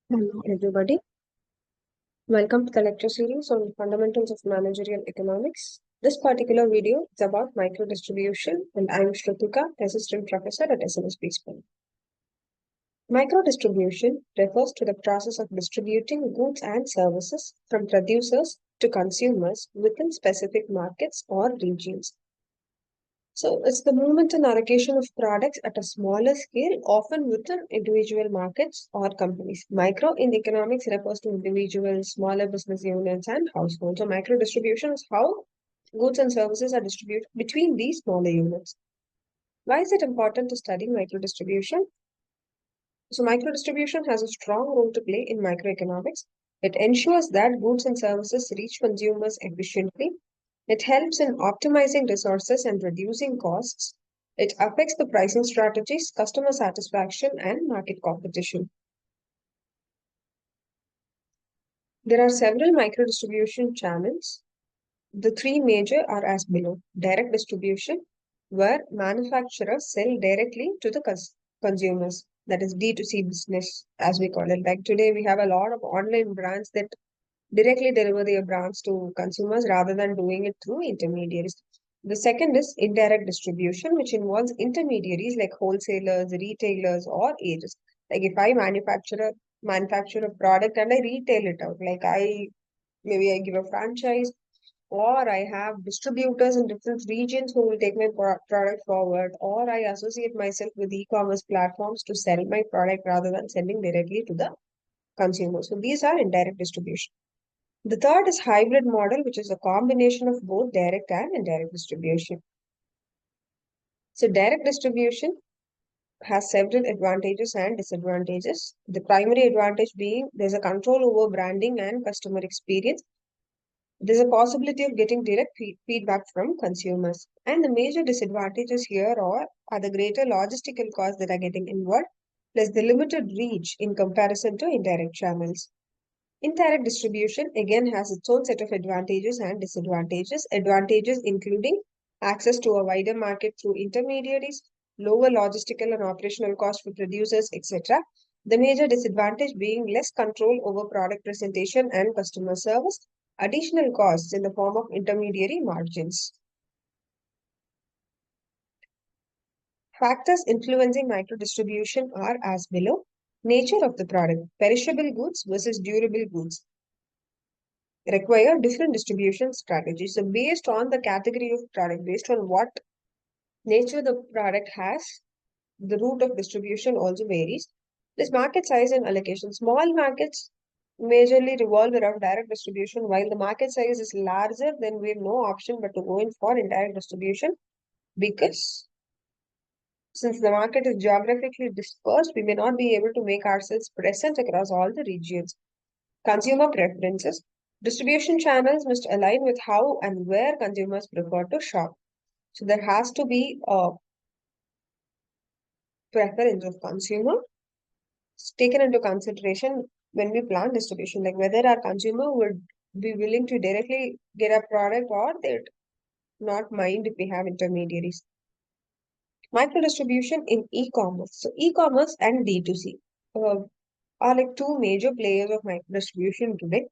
Hello, everybody. Welcome to the lecture series on fundamentals of managerial economics. This particular video is about microdistribution, and I'm Shrutika, assistant professor at SNSP School. Microdistribution refers to the process of distributing goods and services from producers to consumers within specific markets or regions. So it's the movement and allocation of products at a smaller scale, often within individual markets or companies. Micro in economics refers to individuals, smaller business units, and households. So micro distribution is how goods and services are distributed between these smaller units. Why is it important to study micro distribution? So micro distribution has a strong role to play in microeconomics. It ensures that goods and services reach consumers efficiently. It helps in optimizing resources and reducing costs. It affects the pricing strategies, customer satisfaction, and market competition. There are several micro distribution channels. The three major are as below. Direct distribution, where manufacturers sell directly to the consumers. That is D2C business, as we call it. Like today, we have a lot of online brands that directly deliver their brands to consumers rather than doing it through intermediaries. The second is indirect distribution, which involves intermediaries like wholesalers, retailers, or agents. Like if I manufacture a product and I retail it out, like maybe I give a franchise or I have distributors in different regions who will take my product forward, or I associate myself with e-commerce platforms to sell my product rather than selling directly to the consumer. So these are indirect distribution. The third is hybrid model, which is a combination of both direct and indirect distribution. So direct distribution has several advantages and disadvantages. The primary advantage being there's a control over branding and customer experience. There's a possibility of getting direct feedback from consumers. And the major disadvantages here are the greater logistical costs that are getting involved, plus the limited reach in comparison to indirect channels. Indirect distribution again has its own set of advantages and disadvantages. Advantages including access to a wider market through intermediaries, lower logistical and operational costs for producers, etc. The major disadvantage being less control over product presentation and customer service, additional costs in the form of intermediary margins. Factors influencing microdistribution are as below. Nature of the product, perishable goods versus durable goods require different distribution strategies. So based on the category of product, based on what nature the product has, the route of distribution also varies. This market size and allocation. Small markets majorly revolve around direct distribution, while the market size is larger, then we have no option but to go in for indirect distribution because since the market is geographically dispersed, we may not be able to make ourselves present across all the regions. Consumer preferences. Distribution channels must align with how and where consumers prefer to shop. So there has to be a preference of consumer taken into consideration when we plan distribution, like whether our consumer would be willing to directly get a product or they'd not mind if we have intermediaries. Micro distribution in e-commerce. So e-commerce and D2C are like two major players of micro distribution today.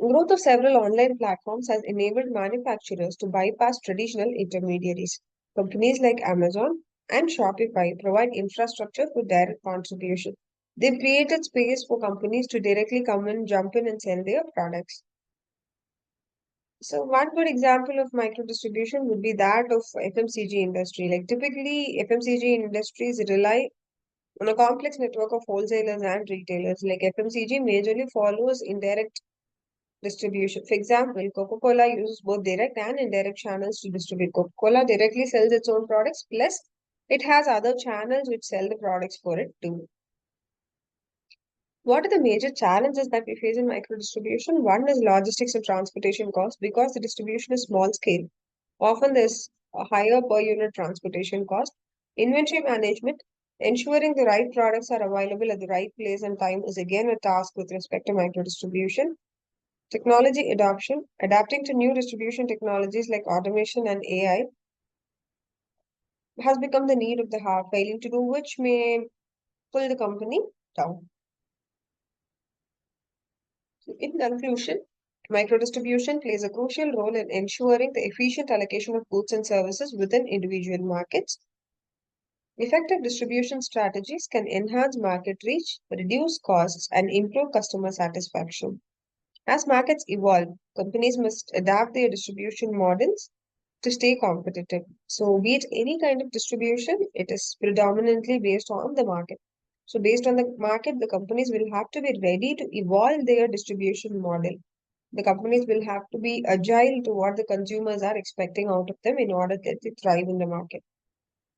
Growth of several online platforms has enabled manufacturers to bypass traditional intermediaries. Companies like Amazon and Shopify provide infrastructure for direct contribution. They've created space for companies to directly come in, jump in, and sell their products. So one good example of micro distribution would be that of FMCG industry. Like typically, FMCG industries rely on a complex network of wholesalers and retailers. Like FMCG majorly follows indirect distribution. For example, Coca-Cola uses both direct and indirect channels to distribute. Coca-Cola directly sells its own products, plus it has other channels which sell the products for it too. What are the major challenges that we face in micro distribution? One is logistics and transportation costs because the distribution is small scale. Often there's a higher per unit transportation cost. Inventory management, ensuring the right products are available at the right place and time is again a task with respect to micro distribution. Technology adoption, adapting to new distribution technologies like automation and AI has become the need of the hour, failing to do which may pull the company down. In conclusion, microdistribution plays a crucial role in ensuring the efficient allocation of goods and services within individual markets. Effective distribution strategies can enhance market reach, reduce costs, and improve customer satisfaction. As markets evolve, companies must adapt their distribution models to stay competitive. So, be it any kind of distribution, it is predominantly based on the market. So, based on the market, the companies will have to be ready to evolve their distribution model. The companies will have to be agile to what the consumers are expecting out of them in order that they thrive in the market.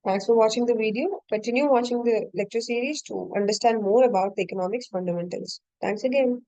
Thanks for watching the video. Continue watching the lecture series to understand more about the economics fundamentals. Thanks again.